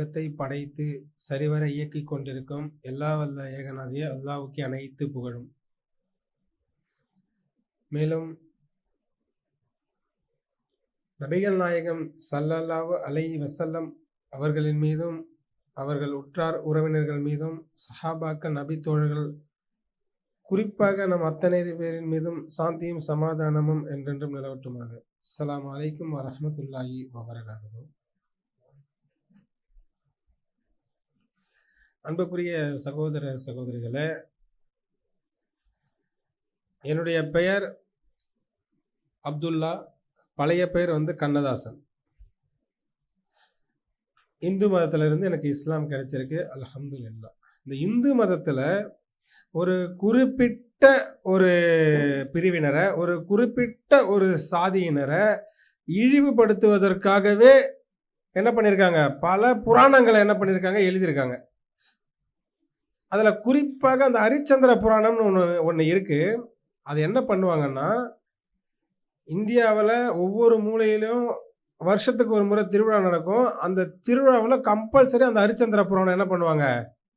உலகத்தை படைத்து சரிவர இயக்கிக் கொண்டிருக்கும் எல்லா வல்ல ஏகனாகிய அல்லாஹ்வுக்கே அனைத்து புகழும். மேலும் நபிகள் நாயகம் ஸல்லல்லாஹு அலைஹி வஸல்லம் அவர்களின் மீதும் அவர்கள் உற்றார் உறவினர்கள் மீதும் சஹாபாக்கள் நபி தோழர்கள் குறிப்பாக நம் அத்தனை பேரின் மீதும் சாந்தியும் சமாதானமும் என்றென்றும் நிலவட்டுமாக. அஸ்ஸலாமு அலைக்கும் வரஹ்மத்துல்லாஹி வபரகாத்துஹு. அன்புக்குரிய சகோதர சகோதரிகளே, என்னுடைய பெயர் அப்துல்லா, பழைய பெயர் கண்ணதாசன். இந்து மதத்திலிருந்து எனக்கு இஸ்லாம் கிடைச்சிருக்கு, அல்ஹம்துலில்லாஹ். இந்த இந்து மதத்தில் ஒரு குறிப்பிட்ட ஒரு பிரிவினரை, ஒரு குறிப்பிட்ட ஒரு சாதியினரை இழிவுபடுத்துவதற்காகவே என்ன பண்ணியிருக்காங்க, பல புராணங்களை என்ன பண்ணியிருக்காங்க, எழுதியிருக்காங்க. அதில் குறிப்பாக அந்த ஹரிச்சந்திர புராணம்னு ஒன்று இருக்குது. அது என்ன பண்ணுவாங்கன்னா, இந்தியாவில் ஒவ்வொரு மூலையிலும் வருஷத்துக்கு ஒரு முறை திருவிழா நடக்கும். அந்த திருவிழாவில் கம்பல்சரி அந்த ஹரிச்சந்திர புராணம் என்ன பண்ணுவாங்க,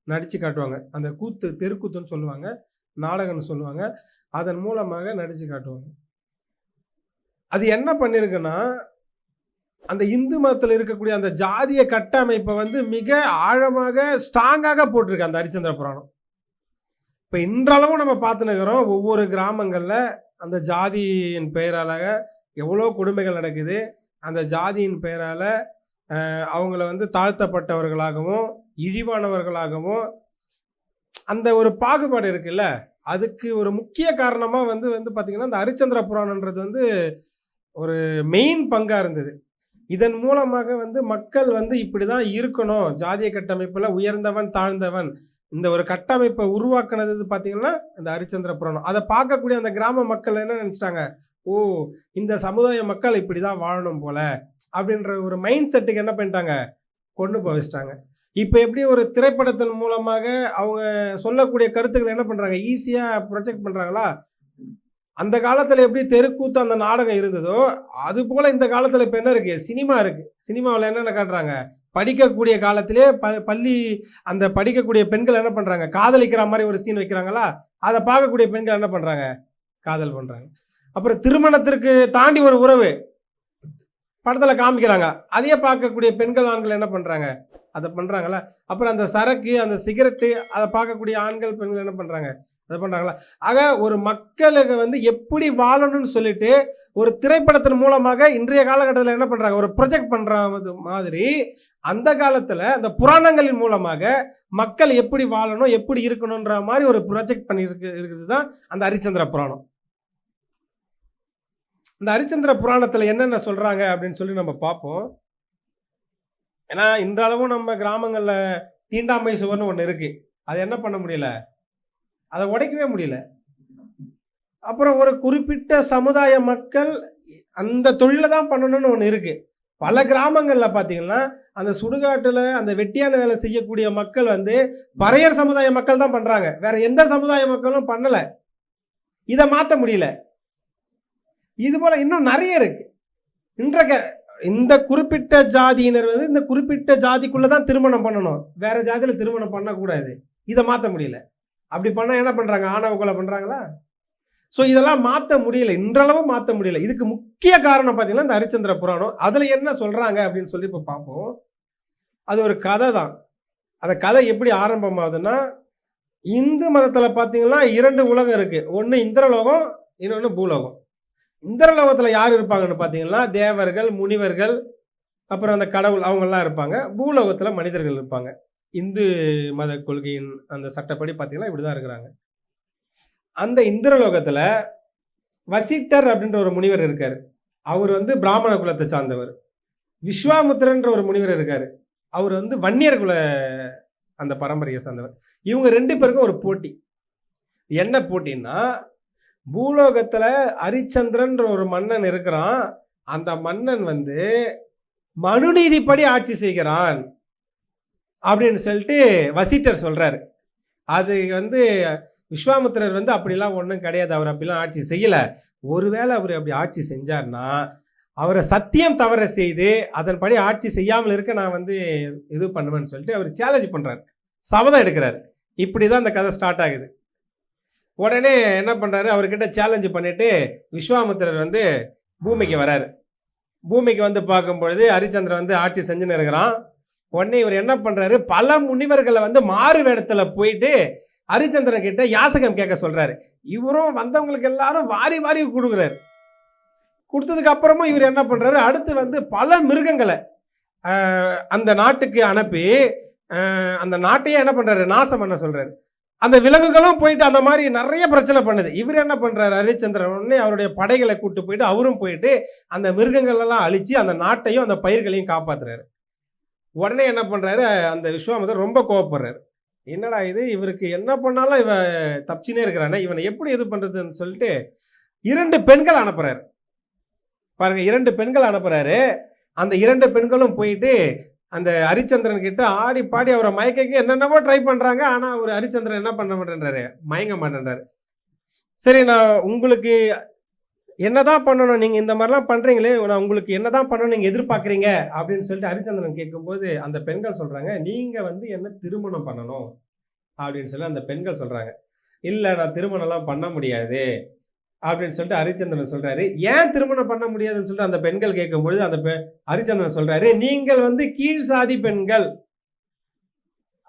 நடித்து காட்டுவாங்க. அந்த கூத்து, தெருக்கூத்துன்னு சொல்லுவாங்க, நாடகம்னு சொல்லுவாங்க. அதன் மூலமாக நடித்து காட்டுவாங்க. அது என்ன பண்ணியிருக்குன்னா, அந்த இந்து மதத்தில் இருக்கக்கூடிய அந்த ஜாதிய கட்டமைப்பை மிக ஆழமாக ஸ்ட்ராங்காக போட்டிருக்கு அந்த ஹரிச்சந்திர புராணம். இப்போ இன்றளவும் நம்ம பார்த்துன்னு இருக்கிறோம், ஒவ்வொரு கிராமங்களில் அந்த ஜாதியின் பெயரால் எவ்வளோ கொடுமைகள் நடக்குது. அந்த ஜாதியின் பெயரால் அவங்கள தாழ்த்தப்பட்டவர்களாகவும் இழிவானவர்களாகவும் அந்த ஒரு பாகுபாடு இருக்குல்ல, அதுக்கு ஒரு முக்கிய காரணமாக பார்த்திங்கன்னா இந்த ஹரிச்சந்திர புராணன்றது ஒரு மெயின் பங்காக இருந்தது. இதன் மூலமாக மக்கள் இப்படி தான் இருக்கணும், ஜாதிய கட்டமைப்பில் உயர்ந்தவன் தாழ்ந்தவன், இந்த ஒரு கட்டமைப்பை உருவாக்குனது பார்த்திங்கன்னா இந்த ஹரிச்சந்திர புராணம். அதை பார்க்கக்கூடிய அந்த கிராம மக்கள் என்ன நினச்சிட்டாங்க, ஓ இந்த சமுதாய மக்கள் இப்படி தான் வாழணும் போல அப்படின்ற ஒரு மைண்ட் செட்டுக்கு என்ன பண்ணிட்டாங்க, கொண்டு போய் வச்சிட்டாங்க. இப்போ எப்படி ஒரு திரைப்படத்தின் மூலமாக அவங்க சொல்லக்கூடிய கருத்துக்களை என்ன பண்ணுறாங்க, ஈஸியாக ப்ரொஜெக்ட் பண்ணுறாங்களா. அந்த காலத்தில் எப்படி தெருக்கூத்து அந்த நாடகம் இருந்ததோ அது போல் இந்த காலத்தில் இப்போ என்ன இருக்குது, சினிமா இருக்குது. சினிமாவில் என்னென்ன காட்டுறாங்க, படிக்கக்கூடிய காலத்திலே பள்ளி அந்த படிக்கக்கூடிய பெண்கள் என்ன பண்ணுறாங்க, காதலிக்கிற மாதிரி ஒரு சீன் வைக்கிறாங்களா, அதை பார்க்கக்கூடிய பெண்கள் என்ன பண்ணுறாங்க, காதல் பண்ணுறாங்க. அப்புறம் திருமணத்திற்கு தாண்டி ஒரு உறவு படத்தில் காமிக்கிறாங்க, அதையே பார்க்கக்கூடிய பெண்கள் ஆண்கள் என்ன பண்ணுறாங்க, அதை பண்ணுறாங்களா. அப்புறம் அந்த சரக்கு, அந்த சிகரெட்டு, அதை பார்க்கக்கூடிய ஆண்கள் பெண்கள் என்ன பண்ணுறாங்க, அதை பண்ணுறாங்களா. ஆக ஒரு மக்களுக்கு எப்படி வாழணும்னு சொல்லிட்டு ஒரு திரைப்படத்தின் மூலமாக இன்றைய காலகட்டத்தில் என்ன பண்ணுறாங்க, ஒரு ப்ரொஜெக்ட் பண்ணுற மாதிரி அந்த காலத்தில் அந்த புராணங்களின் மூலமாக மக்கள் எப்படி வாழணும், எப்படி இருக்கணுன்ற மாதிரி ஒரு ப்ரொஜெக்ட் பண்ணி இருக்கிறது தான் அந்த ஹரிச்சந்திர புராணம். இந்த ஹரிச்சந்திர புராணத்தில் என்னென்ன சொல்கிறாங்க அப்படின்னு சொல்லி நம்ம பார்ப்போம். ஏன்னா இன்றளவும் நம்ம கிராமங்களில் தீண்டாமை சுவர்னு ஒன்று இருக்குது, அது என்ன பண்ண முடியல, அதை உடைக்கவே முடியல. அப்புறம் ஒரு குறிப்பிட்ட சமுதாய மக்கள் அந்த தொழிலை தான் பண்ணணும்னு ஒன்று இருக்குது. பல கிராமங்களில் பார்த்தீங்கன்னா அந்த சுடுகாட்டில் அந்த வெட்டியான வேலை செய்யக்கூடிய மக்கள் பறையர் சமுதாய மக்கள் தான் பண்ணுறாங்க, வேற எந்த சமுதாய மக்களும் பண்ணலை. இதை மாற்ற முடியல. இது போல் இன்னும் நிறைய இருக்கு. இன்றைக்கு இந்த குறிப்பிட்ட ஜாதியினர் இந்த குறிப்பிட்ட ஜாதிக்குள்ளே தான் திருமணம் பண்ணணும், வேற ஜாதியில் திருமணம் பண்ணக்கூடாது. இதை மாற்ற முடியல. அப்படி பண்ணால் என்ன பண்ணுறாங்க, ஆணவ கொலை பண்ணுறாங்களா. ஸோ இதெல்லாம் மாற்ற முடியல, இன்றளவும் மாற்ற முடியல. இதுக்கு முக்கிய காரணம் பார்த்தீங்கன்னா இந்த ஹரிச்சந்திர புராணம். அதில் என்ன சொல்கிறாங்க அப்படின்னு சொல்லி இப்போ பார்ப்போம். அது ஒரு கதை தான். அந்த கதை எப்படி ஆரம்பமாகுதுன்னா, இந்து மதத்தில் பார்த்தீங்கன்னா 2 உலகம் இருக்குது. ஒன்று இந்திரலோகம், இன்னொன்று பூலோகம். இந்திரலோகத்தில் யார் இருப்பாங்கன்னு பார்த்தீங்கன்னா தேவர்கள், முனிவர்கள், அப்புறம் அந்த கடவுள், அவங்கெல்லாம் இருப்பாங்க. பூலோகத்தில் மனிதர்கள் இருப்பாங்க. இந்து மத கொள்கையின் அந்த சட்டப்படி பார்த்தீங்கன்னா இப்படி தான் இருக்கிறாங்க. அந்த இந்திரலோகத்தில் வசிட்டர் அப்படின்ற ஒரு முனிவர் இருக்கார். அவர் பிராமண குலத்தை சார்ந்தவர். விஸ்வாமுத்திரன்ற ஒரு முனிவர் இருக்கார். அவர் வன்னியர் குல அந்த பரம்பரையை சார்ந்தவர். இவங்க 2 பேருக்கும் ஒரு போட்டி. என்ன போட்டின்னா, பூலோகத்தில் ஹரிச்சந்திரன்ற ஒரு மன்னன் இருக்கிறான். அந்த மன்னன் மனுநீதிப்படி ஆட்சி செய்கிறான் அப்படின்னு சொல்லிட்டு வசிட்டர் சொல்கிறார். அது விஸ்வாமுத்திரர் அப்படிலாம் ஒன்றும் கிடையாது, அவர் அப்படிலாம் ஆட்சி செய்யலை. ஒருவேளை அவர் அப்படி ஆட்சி செஞ்சார்னா அவரை சத்தியம் தவற செய்து அதன்படி ஆட்சி செய்யாமல் இருக்க நான் வந்து இது பண்ணுவேன்னு சொல்லிட்டு அவர் சேலஞ்ச் பண்ணுறாரு, சபதம் எடுக்கிறார். இப்படி தான் அந்த கதை ஸ்டார்ட் ஆகுது. உடனே என்ன பண்ணுறாரு, அவர்கிட்ட சேலஞ்சு பண்ணிவிட்டு விஸ்வாமித்திரர் வந்து பூமிக்கு வராரு. பூமிக்கு வந்து பார்க்கும்பொழுது ஹரிச்சந்திரன் வந்து ஆட்சி செஞ்சுன்னு இருக்கிறான். உடனே இவர் என்ன பண்ணுறாரு, பல முனிவர்களை வந்து மாறு வேடத்தில் போயிட்டு ஹரிச்சந்திரன் கிட்ட யாசகம் கேட்க சொல்கிறாரு. இவரும் வந்தவங்களுக்கு எல்லாரும் வாரி வாரி கொடுக்குறாரு. கொடுத்ததுக்கு அப்புறமும் இவர் என்ன பண்ணுறாரு, அடுத்து வந்து பல மிருகங்களை அந்த நாட்டுக்கு அனுப்பி அந்த நாட்டையே என்ன பண்ணுறாரு, நாசம் பண்ண சொல்கிறாரு. அந்த விலங்குகளும் போயிட்டு அந்த மாதிரி நிறைய பிரச்சனை பண்ணுது. இவர் என்ன பண்ணுறாரு, ஹரிச்சந்திரன் உடனே அவருடைய படைகளை கூப்பிட்டு போயிட்டு அவரும் போயிட்டு அந்த மிருகங்களெல்லாம் அழித்து அந்த நாட்டையும் அந்த பயிர்களையும் காப்பாற்றுறாரு. உடனே என்ன பண்ணுறாரு, அந்த விஸ்வாமித்திரர் ரொம்ப கோவப்படுறாரு. என்னடா இது, இவருக்கு என்ன பண்ணாலும் இவன் தப்பிச்சுனே இருக்கிறானே, இவனை எப்படி இது பண்ணுறதுன்னு சொல்லிட்டு 2 பெண்கள் அனுப்புகிறாரு. பாருங்கள், 2 பெண்கள் அனுப்புகிறாரு. அந்த 2 பெண்களும் போயிட்டு அந்த ஹரிச்சந்திரன் கிட்ட ஆடி பாடி அவரை மயக்க என்னென்னவோ ட்ரை பண்ணுறாங்க. ஆனால் அவர் ஹரிச்சந்திரன் என்ன பண்ண மாட்டேன்றாரு, மயங்க மாட்டேன்றாரு. சரி, நான் உங்களுக்கு என்னதான் பண்ணணும், நீங்கள் இந்த மாதிரிலாம் பண்ணுறீங்களே, நான் உங்களுக்கு என்னதான் பண்ணணும் நீங்கள் எதிர்பார்க்குறீங்க அப்படின்னு சொல்லிட்டு ஹரிச்சந்திரன் கேட்கும்போது அந்த பெண்கள் சொல்கிறாங்க, நீங்கள் வந்து என்ன திருமணம் பண்ணணும் அப்படின்னு சொல்லி அந்த பெண்கள் சொல்கிறாங்க. இல்லை, நான் திருமணம்லாம் பண்ண முடியாது அப்படின்னு சொல்லிட்டு ஹரிச்சந்திரன் சொல்கிறாரு. ஏன் திருமணம் பண்ண முடியாதுன்னு சொல்லிட்டு அந்த பெண்கள் கேட்கும்பொழுது அந்த ஹரிச்சந்திரன் சொல்கிறாரு, நீங்கள் வந்து கீழ் சாதி பெண்கள்,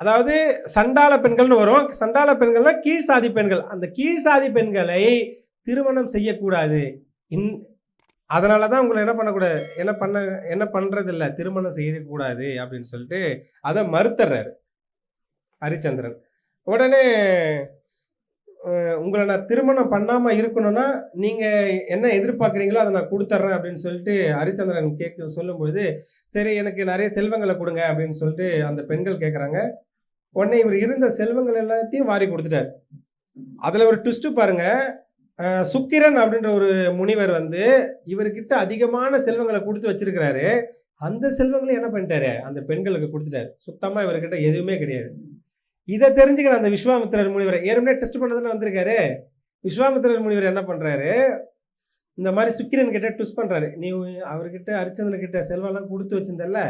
அதாவது சண்டாள பெண்கள்னு வரும். சண்டாள பெண்கள்னா கீழ் சாதி பெண்கள். அந்த கீழ் சாதி பெண்களை திருமணம் செய்யக்கூடாது. அதனால தான் உங்களை என்ன பண்ணக்கூடாது, என்ன பண்ணுறதில்ல, திருமணம் செய்யக்கூடாது அப்படின்னு சொல்லிட்டு அதை மறுத்துறாரு ஹரிச்சந்திரன். உடனே உங்களை நான் திருமணம் பண்ணாமல் இருக்கணும்னா நீங்கள் என்ன எதிர்பார்க்குறீங்களோ அதை நான் கொடுத்துட்றேன் அப்படின்னு சொல்லிட்டு ஹரிச்சந்திரன் சொல்லும்பொழுது, சரி எனக்கு நிறைய செல்வங்களை கொடுங்க அப்படின்னு சொல்லிட்டு அந்த பெண்கள் கேட்குறாங்க. உடனே இவர் இருந்த செல்வங்கள் எல்லாத்தையும் வாரி கொடுத்துட்டார். அதில் ஒரு ட்விஸ்ட்டு பாருங்கள், சுக்கிரன் அப்படின்ற ஒரு முனிவர் வந்து இவர்கிட்ட அதிகமான செல்வங்களை கொடுத்து வச்சிருக்கிறாரு. அந்த செல்வங்களையும் என்ன பண்ணிட்டாரு, அந்த பெண்களுக்கு கொடுத்துட்டாரு. சுத்தமாக இவர்கிட்ட எதுவுமே கிடையாது. இதை தெரிஞ்சுக்கிற அந்த விஸ்வாமித்திரர் முனிவர் ஏற்கனவே டெஸ்ட் பண்ணதுன்னு வந்திருக்காரு. விஸ்வாமித்திரர் முனிவர் என்ன பண்ணுறாரு, இந்த மாதிரி சுக்கிரன் கிட்ட ட்விஸ்ட் பண்ணுறாரு. நீ அவர்கிட்ட ஹரிச்சந்திரன் கிட்ட செல்வம்லாம் கொடுத்து வச்சிருந்தல்ல,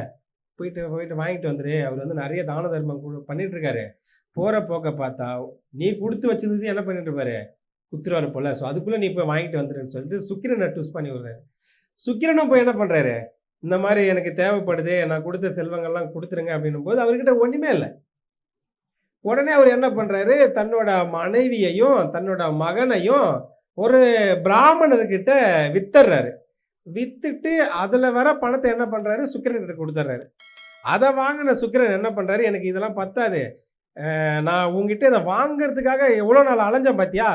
போயிட்டு வாங்கிட்டு வந்துரு. அவர் வந்து நிறைய தான தர்மம் பண்ணிட்டு இருக்காரு. போகிற போக்க பார்த்தா நீ கொடுத்து வச்சிருந்தது என்ன பண்ணிட்டு இருப்பாரு, குத்துருவாரு போல. ஸோ அதுக்குள்ளே நீ போய் வாங்கிட்டு வந்துருன்னு சொல்லிட்டு சுக்கிரனை ட்விஸ்ட் பண்ணி விடுறாரு. சுக்கிரனும் போய் என்ன பண்ணுறாரு, இந்த மாதிரி எனக்கு தேவைப்படுது, நான் கொடுத்த செல்வங்கள்லாம் கொடுத்துருங்க அப்படின்னும் போது அவர்கிட்ட ஒன்றுமே இல்லை. உடனே அவர் என்ன பண்ணுறாரு, தன்னோட மனைவியையும் தன்னோட மகனையும் ஒரு பிராமணர்கிட்ட வித்துடுறாரு. வித்துட்டு அதில் வர பணத்தை என்ன பண்ணுறாரு, சுக்கிரன்கிட்ட கொடுத்துட்றாரு. அதை வாங்கின சுக்கிரன் என்ன பண்ணுறாரு, எனக்கு இதெல்லாம் பத்தாது, நான் உங்ககிட்ட இதை வாங்கிறதுக்காக எவ்வளோ நாள் அலைஞ்சேன் பார்த்தியா,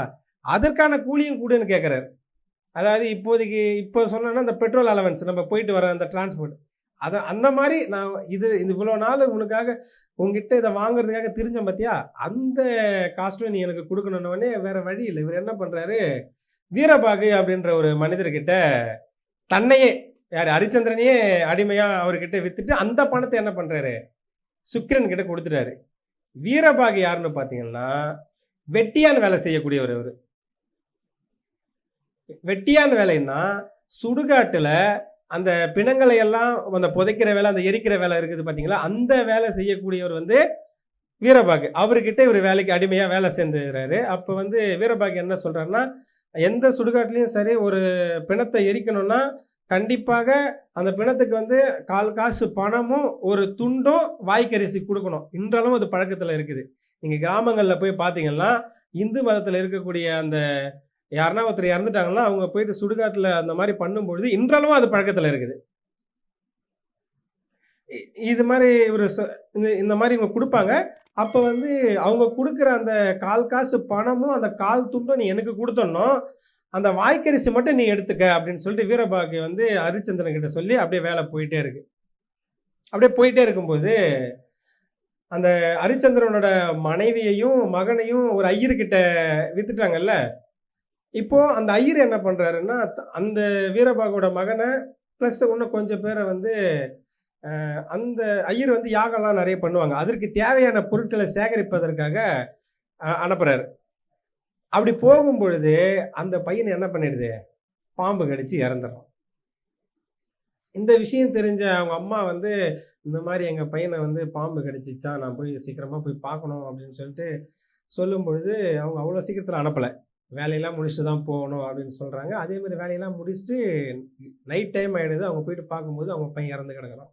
அதற்கான கூலியும் கூடுன்னு கேட்குறாரு. அதாவது இப்போதைக்கு இப்போ சொன்னோன்னா இந்த பெட்ரோல் அலவன்ஸ் நம்ம போயிட்டு வர அந்த டிரான்ஸ்போர்ட், அதை அந்த மாதிரி நான் இது இவ்வளோ நாள் உனக்காக உங்ககிட்ட இதை வாங்குறதுக்காக தெரிஞ்சேன் பார்த்தியா, அந்த காஸ்ட்டும் நீ எனக்கு கொடுக்கணுன்னே வேற வழி இல்லை. இவர் என்ன பண்ணுறாரு, வீரபாகு அப்படின்ற ஒரு மனிதர்கிட்ட தன்னையே, யார் ஹரிச்சந்திரனையே அடிமையாக அவர்கிட்ட வித்துட்டு அந்த பணத்தை என்ன பண்ணுறாரு, சுக்கிரன் கிட்ட கொடுத்துட்டாரு. வீரபாகு யாருன்னு பார்த்தீங்கன்னா வெட்டியான் வேலை செய்யக்கூடியவர். அவர் வெட்டியான் வேலைன்னா சுடுகாட்டில் அந்த பிணங்களை எல்லாம் அந்த புதைக்கிற வேலை, அந்த எரிக்கிற வேலை இருக்குது பார்த்தீங்களா, அந்த வேலை செய்யக்கூடியவர் வந்து வீரபாகு. அவர்கிட்ட இவர் வேலைக்கு அடிமையாக வேலை சேர்ந்துறாரு. அப்போ வந்து வீரபாகு என்ன சொல்கிறாருன்னா, எந்த சுடுகாட்லேயும் சரி ஒரு பிணத்தை எரிக்கணும்னா கண்டிப்பாக அந்த பிணத்துக்கு வந்து 1/4 காசு பணமும் ஒரு துண்டும் வாய்க்கரிசி கொடுக்கணும். இன்றளவும் அது பழக்கத்தில் இருக்குது. நீங்கள் கிராமங்களில் போய் பார்த்தீங்கன்னா இந்து மதத்தில் இருக்கக்கூடிய அந்த யாருன்னா ஒருத்தர் இறந்துட்டாங்கன்னா அவங்க போயிட்டு சுடுகாட்டில் அந்த மாதிரி பண்ணும்பொழுது இன்றளவும் அது பழக்கத்தில் இருக்குது. இது மாதிரி ஒரு இந்த மாதிரி இவங்க கொடுப்பாங்க. அப்போ வந்து அவங்க கொடுக்குற அந்த 1/4 காசு பணமும் அந்த 1/4 துண்டும் நீ எனக்கு கொடுத்தோன்னும், அந்த வாய்க்கரிசி மட்டும் நீ எடுத்துக்க அப்படின்னு சொல்லிட்டு வீரபாகு வந்து ஹரிச்சந்திரன் கிட்ட சொல்லி அப்படியே வேலை போயிட்டே இருக்கு. அப்படியே போயிட்டே இருக்கும்போது அந்த ஹரிச்சந்திரனோட மனைவியையும் மகனையும் ஒரு ஐயர்கிட்ட வித்துட்டாங்கல்ல. இப்போ அந்த ஐயர் என்ன பண்ணுறாருன்னா, அந்த வீரபாகோட மகனை ப்ளஸ் இன்னும் கொஞ்சம் பேரை வந்து அந்த ஐயர் வந்து யாகம்லாம் நிறைய பண்ணுவாங்க, அதற்கு தேவையான பொருட்களை சேகரிப்பதற்காக அனுப்புகிறாரு. அப்படி போகும்பொழுது அந்த பையன் என்ன பண்ணிடுது, பாம்பு கடிச்சு இறந்துடுறான். இந்த விஷயம் தெரிஞ்ச அவங்க அம்மா வந்து, இந்த மாரி எங்க பையன வந்து பாம்பு கடிச்சிச்சாம். நான் போய் சீக்கிரமா போய் பார்க்கணும் அப்படின்னு சொல்லிட்டு சொல்லும்பொழுது, அவங்க அவ்வளோ சீக்கிரத்தில அனுப்பல. வேலையெல்லாம் முடிச்சுட்டு தான் போகணும் அப்படின்னு சொல்றாங்க. அதே மாரி வேலையெல்லாம் முடிச்சுட்டு நைட் டைம் ஆயிடுது. அவங்க போயிட்டு பார்க்கும்போது அவங்க பையன் இறந்து கிடக்குறான்.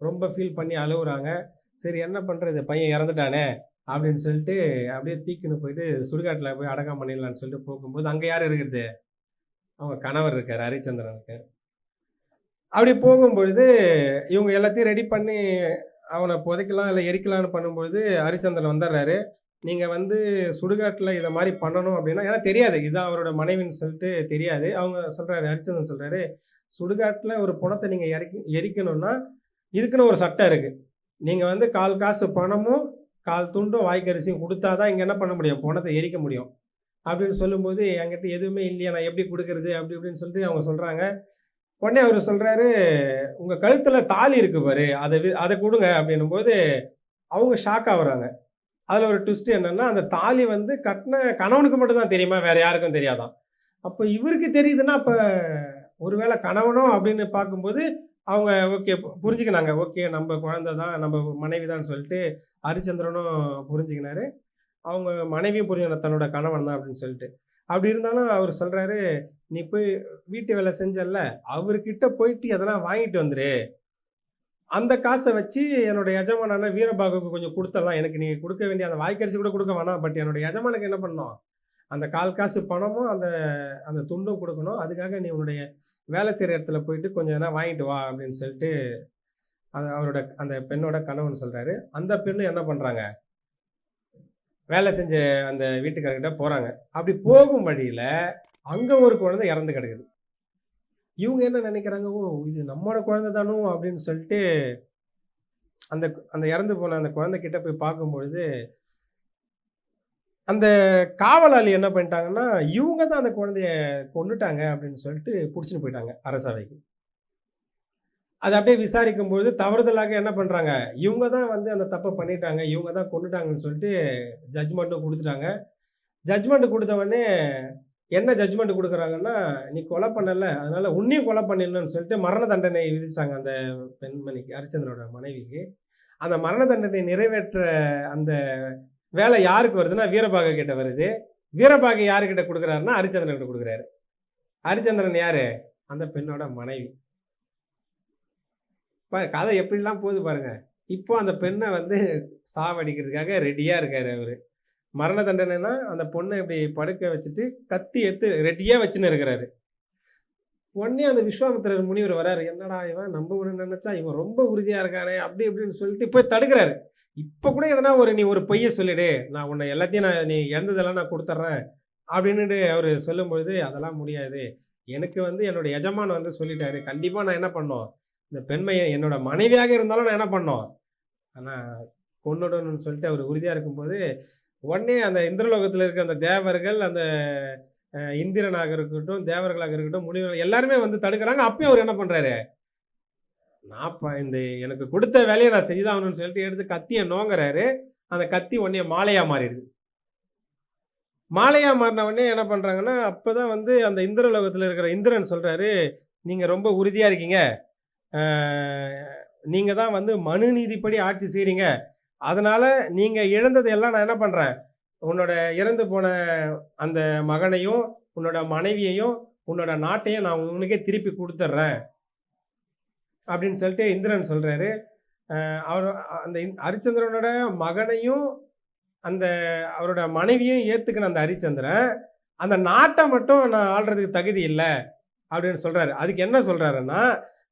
ரொம்ப ஃபீல் பண்ணி அழுவுறாங்க. சரி என்ன பண்றது? பையன் இறந்துட்டானே அப்படின்னு சொல்லிட்டு அப்படியே தூக்கின்னு போயிட்டு சுடுகாட்டுல போய் அடக்கம் பண்ணிடலான்னு சொல்லிட்டு போகும்போது, அங்க யார் இருக்கிறது? அவங்க கணவர் இருக்காரு. ஹரிச்சந்திரன் இருக்காரு. அப்படி போகும்பொழுது, இவங்க எல்லாத்தையும் ரெடி பண்ணி அவன புதைக்கலாம், இல்ல எரிக்கலான்னு பண்ணும்பொழுது, ஹரிச்சந்திரன் வந்துர்றாரு. நீங்க வந்து சுடுகாட்டுல இத மாரி பண்ணணும் அப்டின்னா ஏன்னா தெரியாது. இதுதான் அவரோட மனைவின்னு சொல்லிட்டு தெரியாது. அவங்க சொல்றாரு ஹரிச்சந்திரன் சொல்றாரு, "சுடுகாட்டுல ஒரு பொணத்த நீங்க எரிக்கணும்னா, இதுக்குன்னு ஒரு சட்டம் இருக்கு. நீங்க வந்து 1/4 காசு பணமும், 1/4 துண்டும் வாய்க்கரிசியும் குடுத்தா தான் இங்க என்ன பண்ண முடியும்? பொணத்த எரிக்க முடியும்." அப்படின்னு சொல்லும்போது, "என்கிட்ட எதுவுமே இல்லையே, நான் எப்படி குடுக்குறது?" அப்படி இப்படின்னு சொல்லிட்டு அவங்க சொல்றாங்க. உடனே அவரு சொல்றாரு, "உங்க கழுத்துல தாலி இருக்கு பாரு, அத குடுங்க." அப்படின்னும்போது, அவங்க ஷாக் ஆவுறாங்க. அதுல ஒரு ட்விஸ்ட் என்னன்னா, அந்த தாலி வந்து கட்ன கணவனுக்கு மட்டும் தான் தெரியுமா, வேற யாருக்கும் தெரியாதாம். அப்ப இவருக்கு தெரியுதுன்னா, அப்ப ஒருவேள கணவனோ அப்படின்னு பார்க்கும்போது, அவங்க ஓகே புரிஞ்சுக்கினாங்க. ஓகே நம்ப குழந்தை தான், நம்ப மனைவி தான்னு சொல்லிட்டு ஹரிச்சந்திரனும் புரிஞ்சுக்கினாரு. அவங்க மனைவியும் புரிஞ்சுக்கணும் தன்னோட கணவன் தான் அப்படின்னு சொல்லிட்டு. அப்படி இருந்தாலும் அவரு சொல்றாரு, "நீ போய் வீட்டு வேலை செஞ்சல்ல, அவருகிட்ட போயிட்டு எதனா வாங்கிட்டு வந்துரு. அந்த காச வச்சு என்னோட எஜமானான வீரபாகுவுக்கு கொஞ்சம் குடுத்துடலாம். எனக்கு நீ குடுக்க வேண்டிய அந்த வாய்க்கரிசி கூட குடுக்க வேணாம். பட் என்னோட எஜமானுக்கு என்ன பண்ணணும்? அந்த 1/4 காசு பணமும், அந்த அந்த துண்டும் குடுக்கணும். அதுக்காக நீ உன்னுடைய வேலை செய்ற இடத்துல போயிட்டு கொஞ்சம் எதனா வாங்கிட்டு வா" அப்படின்னு சொல்லிட்டு அவரோட அந்த பெண்ணோட கணவன் சொல்றாரு. அந்த பெண்ணும் என்ன பண்றாங்க? வேலை செஞ்ச அந்த வீட்டுக்காரர்கிட்ட போறாங்க. அப்படி போகும் வழியில, அங்க ஒரு குழந்தை இறந்து கிடக்குது. இவங்க என்ன நினைக்கிறாங்க, "ஓ! இது நம்மோட குழந்தை தானோ?" அப்படின்னு சொல்லிட்டு, அந்த அந்த இறந்து போன அந்த குழந்தை கிட்ட போய் பார்க்கும்பொழுது, அந்த காவலாளி என்ன பண்ணிட்டாங்கன்னா, இவங்க தான் அந்த குழந்தைய கொன்னுட்டாங்க அப்படின்னு சொல்லிட்டு புடிச்சுன்னு போயிட்டாங்க அரசவைக்கு. அத அப்படியே விசாரிக்கும்பொழுது தவறுதலாக என்ன பண்றாங்க, இவங்க தான் வந்து அந்த தப்ப பண்ணிட்டாங்க. இவங்க தான் கொன்னுட்டாங்கன்னு சொல்லிட்டு ஜட்ஜ்மெண்ட்டும் குடுத்துட்டாங்க. ஜட்ஜ்மெண்ட் குடுத்த உடனே என்ன ஜட்ஜ்மெண்ட் குடுக்குறாங்கன்னா, "நீ கொலை பண்ணல. அதனால உன்னையும் கொலை பண்ணிடணும்னு" சொல்லிட்டு மரண தண்டனை விதிச்சுட்டாங்க அந்த பெண்மணிக்கு, ஹரிச்சந்திரனோட மனைவிக்கு. அந்த மரண தண்டனை நிறைவேற்ற அந்த வேலை யாருக்கு வருதுன்னா, வீரபாகு கிட்ட வருது. வீரபாகு யாருகிட்ட குடுக்குறாருன்னா, ஹரிச்சந்திரன் கிட்ட குடுக்குறாரு. ஹரிச்சந்திரன் யாரு? அந்த பெண்ணோட மனைவி. கதை எப்படிலாம் போகுது பாருங்க. இப்போ அந்த பெண்ண வந்து சாவடிக்கிறதுக்காக ரெடியா இருக்காரு அவரு. மரண தண்டனைன்னா, அந்த பொண்ண இப்படி படுக்க வச்சுட்டு, கத்தி எடுத்து ரெடியா வச்சுன்னு இருக்கிறாரு. உடனே அந்த விஸ்வாமித்திரர் முனிவர் வராரு. "என்னடா இவன் நம்புவன்னு நெனச்சா, இவன் ரொம்ப உறுதியா இருக்கானே!" அப்படி இப்படின்னு சொல்லிட்டு போய் தடுக்குறாரு. "இப்ப கூட எதனா நீ ஒரு பொய்ய சொல்லிடு. நான் உன்ன எல்லாத்தையும் நீ இழந்ததெல்லாம் நான் குடுத்துர்றேன்." அப்படின்னுட்டு அவரு சொல்லும்பொழுது, "அதெல்லாம் முடியாது. எனக்கு வந்து என்னோட எஜமான் வந்து சொல்லிட்டாரு. கண்டிப்பா நான் என்ன பண்ணணும், இந்த பெண்மைய என்னோட மனைவியாக இருந்தாலும் நான் என்ன பண்ணணும், ஆனா கொன்னுடணும்னு" சொல்லிட்டு அவரு உறுதியா இருக்கும்போது, உடனே அந்த இந்திரலோகத்துல இருக்க அந்த தேவர்கள், அந்த இந்திரனாக இருக்கட்டும், தேவர்களாக இருக்கட்டும், முனிவர்கள் எல்லாருமே வந்து தடுக்குறாங்க. அப்பயும் அவரு என்ன பண்றாரு, நான் இந்த எனக்கு குடுத்த வேலைய நான் செஞ்சு தான் ஆகணும்னு சொல்லிட்டு எடுத்து கத்திய நோங்குறாரு. அந்த கத்தி உடனே மாலையா மாறிடுது. மாலையா மாறின உடனே என்ன பண்றாங்கன்னா, அப்பதான் வந்து அந்த இந்திரலோகத்துல இருக்கிற இந்திரன் சொல்றாரு, "நீங்க ரொம்ப உறுதியா இருக்கீங்க. ஆ நீங்க தான் வந்து மனு நீதிப்படி ஆட்சி செய்றீங்க. அதனால நீங்க இழந்தது எல்லாம் நான் என்ன பண்றேன், உன்னோட இறந்து போன அந்த மகனையும், உன்னோட மனைவியையும், உன்னோட நாட்டையும் நான் உனக்கே திருப்பி குடுத்துர்றேன்." அப்படின்னு சொல்லிட்டு இந்திரன் சொல்றாரு. அவரு அந்த ஹரிச்சந்திரனோட மகனையும், அந்த அவரோட மனைவியும் ஏத்துக்கின அந்த ஹரிச்சந்திரன், அந்த நாட்ட மட்டும் நான் ஆள்றதுக்கு தகுதி இல்ல அப்படின்னு சொல்றாரு. அதுக்கு என்ன சொல்றாருன்னா,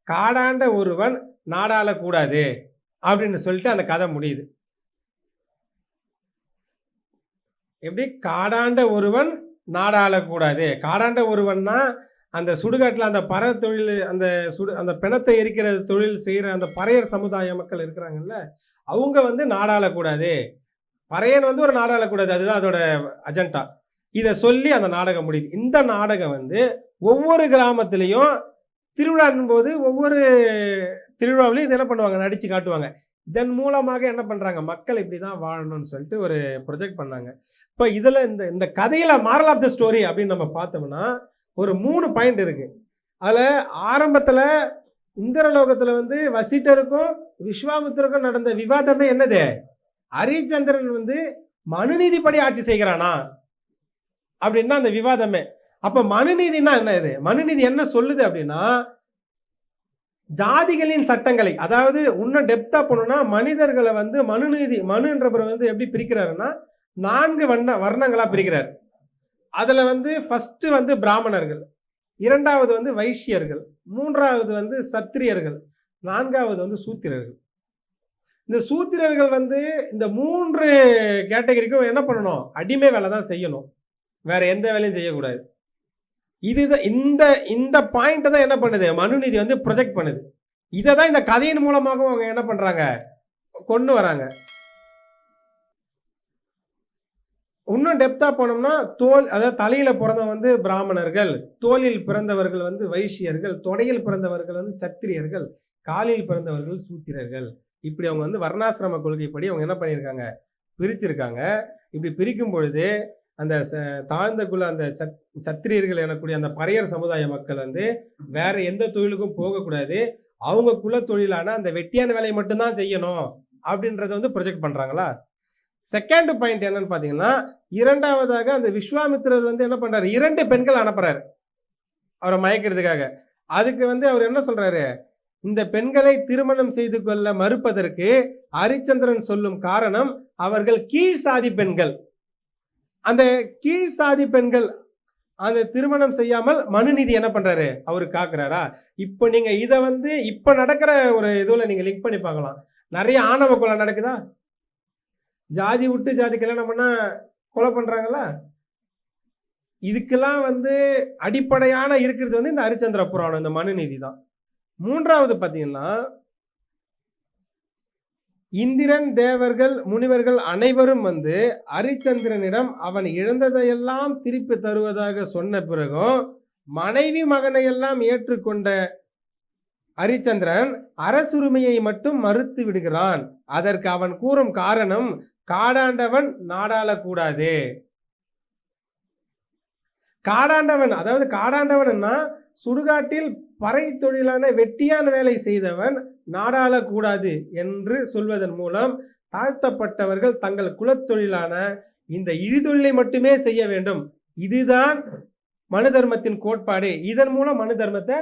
"காடாண்ட ஒருவன் நாடாளக் கூடாது." அப்படின்னு சொல்லிட்டு அந்த கதை முடியுது. எப்படி? காடாண்ட ஒருவன் நாடாளக்கூடாது. காடாண்ட ஒருவன்னா, அந்த சுடுகாட்டுல அந்த பற தொழில் அந்த அந்த பிணத்தை எரிக்கிற தொழில் செய்ற அந்த பறையர் சமுதாய மக்கள் இருக்கிறாங்கல்ல, அவங்க வந்து நாடாளக்கூடாது. பறையன் வந்து ஒரு நாடாளக்கூடாது. அதுதான் அதோட அஜெண்டா. இத சொல்லி அந்த நாடகம் முடியுது. இந்த நாடகம் வந்து ஒவ்வொரு கிராமத்திலயும் திருவிழான்போது ஒவ்வொரு திருவிழாவிலயும் இத என்ன பண்ணுவாங்க, நடிச்சு காட்டுவாங்க. இதன் மூலமாக என்ன பண்றாங்க, மக்கள் இப்படிதான் வாழணும்னு சொல்லிட்டு ஒரு ப்ரொஜெக்ட் பண்ணாங்க. இப்ப இதுல இந்த இந்த கதையில மாரல் ஆஃப் த ஸ்டோரி அப்படின்னு நம்ம பார்த்தோம்னா, ஒரு 3 பாயிண்ட் இருக்கு. அதுல ஆரம்பத்துல இந்திரலோகத்துல வந்து வசிட்டருக்கும் விஸ்வாமித்திரருக்கும் நடந்த விவாதமே என்னது? ஹரிச்சந்திரன் வந்து மனுநீதிப்படி ஆட்சி செய்கிறானா அப்படின்னு தான் அந்த விவாதமே. அப்ப மனுநீதினா என்ன? இது மனுநீதி என்ன சொல்லுது அப்படின்னா, ஜாதிகளின் சட்டங்களை, அதாவது இன்னும் டெப்தா போனோம்னா மனிதர்களை வந்து மனுநீதி, மனுன்றவர் வந்து எப்படி பிரிக்கிறாருன்னா 4 வர்ணங்களா பிரிக்கிறார். அதுல வந்து ஃபர்ஸ்ட் வந்து பிராமணர்கள், 2வது வந்து வைஷ்யர்கள், 3வது வந்து சத்திரியர்கள், 4வது வந்து சூத்திரர்கள். இந்த சூத்திரர்கள் வந்து இந்த 3 கேட்டகரிக்கும் என்ன பண்ணணும்? அடிமை வேலை தான் செய்யணும், வேற எந்த வேலையும் செய்யக்கூடாது. இதுதான் இந்த பாயிண்ட் தான் என்ன பண்ணுது மனுநீதி வந்து ப்ரொஜெக்ட் பண்ணுது. இதை தான் இந்த கதையின் மூலமாக அவங்க என்ன பண்றாங்க, கொண்டு வராங்க. இன்னும் டெப்தா போனோம்னா அதாவது தலையில பிறந்தவங்க வந்து பிராமணர்கள், தோலில் பிறந்தவர்கள் வந்து வைஷ்யர்கள், தொடையில் பிறந்தவர்கள் வந்து சத்திரியர்கள், காலில் பிறந்தவர்கள் சூத்திரர்கள். இப்படி அவங்க வந்து வர்ணாசிரம கொள்கைப்படி அவங்க என்ன பண்ணியிருக்காங்க, பிரிச்சிருக்காங்க. இப்படி பிரிக்கும் பொழுது அந்த தாழ்ந்த குல அந்த சத்திரியர்கள் எனக்கூடிய அந்த பறையர் சமுதாய மக்கள் வந்து வேற எந்த தொழிலுக்கும் போகக்கூடாது, அவங்க குல தொழிலான அந்த வெட்டியான வேலையை மட்டும்தான் செய்யணும் அப்படின்றத வந்து ப்ரொஜெக்ட் பண்றாங்களா. செகண்ட் பாயிண்ட் என்னன்னு பாத்தீங்கன்னா, 2வதாக அந்த விஸ்வாமித்திரர் வந்து என்ன பண்றாரு, 2 பெண்கள் அனுப்புறாரு அவரை மயக்கிறதுக்காக. அதுக்கு வந்து அவர் என்ன சொல்றாரு, இந்த பெண்களை திருமணம் செய்து கொள்ள மறுப்பதற்கு ஹரிச்சந்திரன் சொல்லும் காரணம் அவர்கள் கீழ் சாதி பெண்கள். அந்த கீழ் சாதி பெண்கள் அந்த திருமணம் செய்யாமல் மனுநீதி என்ன பண்றாரு, அவரு காக்குறாரா. இப்போ நீங்க இதை வந்து இப்ப நடக்கிற ஒரு இதுல நீங்க லிங்க் பண்ணி பார்க்கலாம். நிறைய ஆணவ கொலை நடக்குதா? ஜாதி விட்டு ஜாதி கல்யாணம் பண்ணா கொலை பண்றாங்களா? இதுக்கெல்லாம் வந்து அடிப்படையான இருக்கிறது வந்து இந்த ஹரிச்சந்திர புராணம், இந்த மனுநீதி தான். 3வது பாத்தீங்கன்னா, இந்திரன், தேவர்கள், முனிவர்கள் அனைவரும் வந்து ஹரிச்சந்திரனிடம் அவன் இழந்ததையெல்லாம் திருப்பி தருவதாக சொன்ன பிறகும் மனைவி மகனை எல்லாம் ஏற்றுக்கொண்ட ஹரிச்சந்திரன் அரசுரிமையை மட்டும் மறுத்து விடுகிறான். அதற்கு அவன் கூறும் காரணம், காடாண்டவன் நாடாளக்கூடாது. காடாண்டவன், அதாவது காடாண்டவன்னா சுடுகாட்டில் பறை தொழிலான வெட்டியான வேலை செய்தவன் நாடாளக்கூடாது என்று சொல்வதன் மூலம் தாழ்த்தப்பட்டவர்கள் தங்கள் குலத்தொழிலான இந்த இழிதொழிலை மட்டுமே செய்ய வேண்டும். இதுதான் மனு தர்மத்தின் கோட்பாடு. இதன் மூலம் மனு தர்மத்தை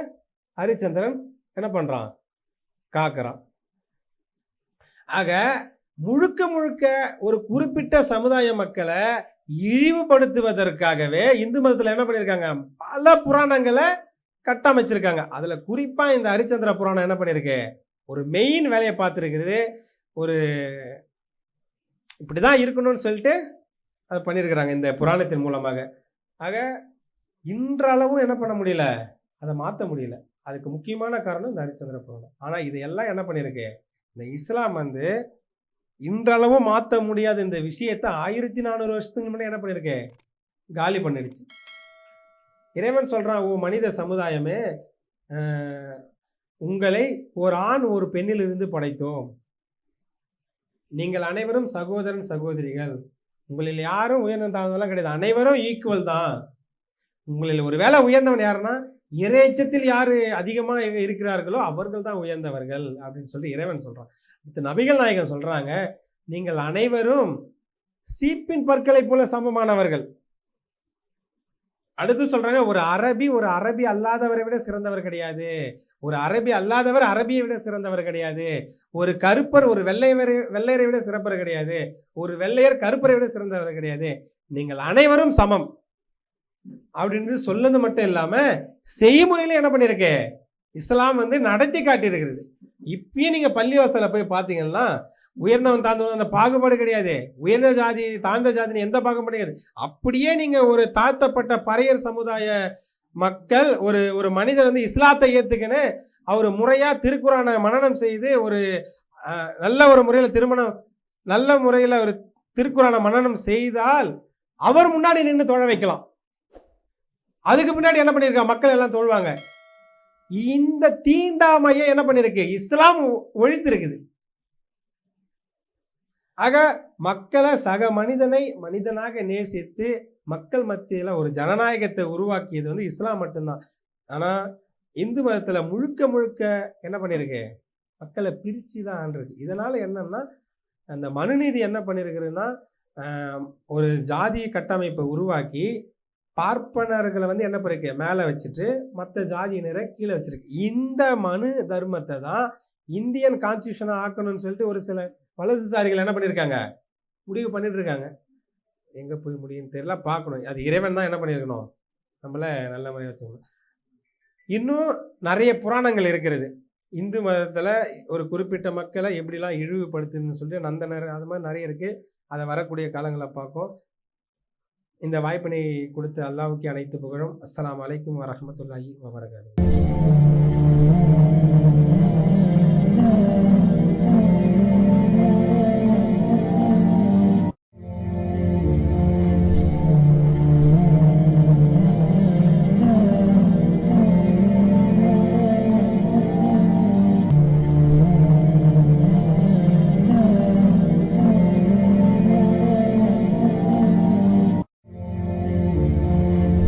ஹரிச்சந்திரன் என்ன பண்றான், காக்குறான். ஆக முழுக்க முழுக்க ஒரு குறிப்பிட்ட சமுதாய மக்களை இழிவுபடுத்துவதற்காகவே இந்து மதத்துல என்ன பண்ணிருக்காங்க, பல புராணங்களை கட்டமைச்சிருக்காங்க. அதுல குறிப்பா இந்த ஹரிச்சந்திர புராணம் என்ன பண்ணிருக்கு, ஒரு மெயின் வேலையை பார்த்துருக்கிறது. ஒரு இப்படிதான் இருக்கணும்னு சொல்லிட்டு அதை பண்ணியிருக்கிறாங்க இந்த புராணத்தின் மூலமாக. ஆக இன்றளவும் என்ன பண்ண முடியல, அதை மாற்ற முடியல. அதுக்கு முக்கியமான காரணம் இந்த ஹரிச்சந்திர புராணம். ஆனா இதையெல்லாம் என்ன பண்ணிருக்கு, இந்த இஸ்லாம் வந்து இன்றளவும் மாற்ற முடியாத இந்த விஷயத்தை 1400 வருஷத்துக்கு முன்னாடி என்ன பண்ணிருக்கு, காலி பண்ணிடுச்சு. இறைவன் சொல்றான், ஓ மனித சமுதாயமே, உங்களை ஒரு ஆண் ஒரு பெண்ணிலிருந்து படைத்தோம், நீங்கள் அனைவரும் சகோதரன் சகோதரிகள், உங்களில் யாரும் உயர்ந்த தாழ்ந்தவெல்லாம் கிடையாது, அனைவரும் ஈக்குவல் தான். உங்களில் ஒரு வேளை உயர்ந்தவன் யாருன்னா இறைச்சத்தில் யாரு அதிகமா இருக்கிறார்களோ அவர்கள் தான் உயர்ந்தவர்கள் அப்படின்னு சொல்லி இறைவன் சொல்றான். நபிகள் நாயகன் சொல்றாங்க, நீங்கள் அனைவரும் சீப்பின் பற்களை போல சமமானவர்கள். அடுத்து சொல்றாங்க, ஒரு அரபி அல்லாதவரை விட சிறந்தவர் கிடையாது, ஒரு அரபி அல்லாதவர் அரபியை விட சிறந்தவர் கிடையாது, ஒரு கருப்பர் ஒரு வெள்ளையரை விட சிறப்பவர் கிடையாது, ஒரு வெள்ளையர் கருப்பரை விட சிறந்தவர் கிடையாது, நீங்கள் அனைவரும் சமம் அப்படின்னு சொல்லது மட்டும் இல்லாம செய்முறையில என்ன பண்ணிருக்கு, இஸ்லாம் வந்து நடத்தி காட்டியிருக்கிறது. இப்பயும் நீங்க பள்ளிவாசல போய் பார்த்தீங்கன்னா உயர்ந்தவன் தாழ்ந்தவன் அந்த பாகுபாடு கிடையாது, உயர்ந்த ஜாதி தாழ்ந்த ஜாதின்னு எந்த பாகுபாடு கிடையாது. அப்படியே நீங்க ஒரு தாழ்த்தப்பட்ட பறையர் சமுதாய மக்கள் ஒரு மனிதர் வந்து இஸ்லாத்தை ஏத்துக்கின்னு அவர் முறையா திருக்குறானை மனனம் செய்து ஒரு நல்ல ஒரு முறையில் நல்ல முறையில் ஒரு திருக்குறானை மனனம் செய்தால் அவர் முன்னாடி நின்று தொழ வைக்கலாம். அதுக்கு பின்னாடி என்ன பண்ணிருக்கா, மக்கள் எல்லாம் தொழுவாங்க. இந்த தீண்டாமையை என்ன பண்ணிருக்கு, இஸ்லாம் ஒழித்திருக்குது. ஆக மக்களை சக மனிதனை மனிதனாக நேசித்து மக்கள் மத்தியில ஒரு ஜனநாயகத்தை உருவாக்கியது வந்து இஸ்லாம் மட்டும்தான். ஆனா இந்து மதத்துல முழுக்க முழுக்க என்ன பண்ணியிருக்கு? மக்களை பிரிச்சு தான் ஆண்டிருக்கு. இதனால என்னன்னா, அந்த மனுநீதி என்ன பண்ணியிருக்குதுன்னா, அ ஒரு ஜாதி கட்டமைப்பை உருவாக்கி, பார்ப்பனர்கள வந்து என்ன பண்ணிருக்கு? மேல வச்சுட்டு, மத்த ஜாதியினரை கீழ வச்சிருக்கு. இந்த மனு தர்மத்த தான் இந்தியன் கான்ஸ்டிடியூஷனா ஆக்கணும்னு சொல்லிட்டு ஒரு சில வலதுசாரிகள் என்ன பண்ணியிருக்காங்க? முடிவு பண்ணிட்டு இருக்காங்க. எங்க போய் முடியும்னு தெரியல. பார்க்கணும். அது இறைவன் தான் என்ன பண்ணியிருக்கணும்? நம்மள நல்ல முறையா வச்சுக்கணும். இன்னும் நெறைய புராணங்கள் இருக்கிறது. இந்து மதத்துல ஒரு குறிப்பிட்ட மக்கள எப்படிலாம் இழிவுபடுத்துதுன்னு சொல்லி நந்தனர் அது மாரி நெறைய இருக்கு. அத வரக்கூடிய காலங்கள்ல பார்ப்போம். இந்த வாய்ப்பினை கொடுத்த அல்லாஹ்வுக்கே அனைத்து புகழும். அஸ்ஸலாமு அலைக்கும் வரஹ்மத்துல்லாஹி வபரகாத்துஹு.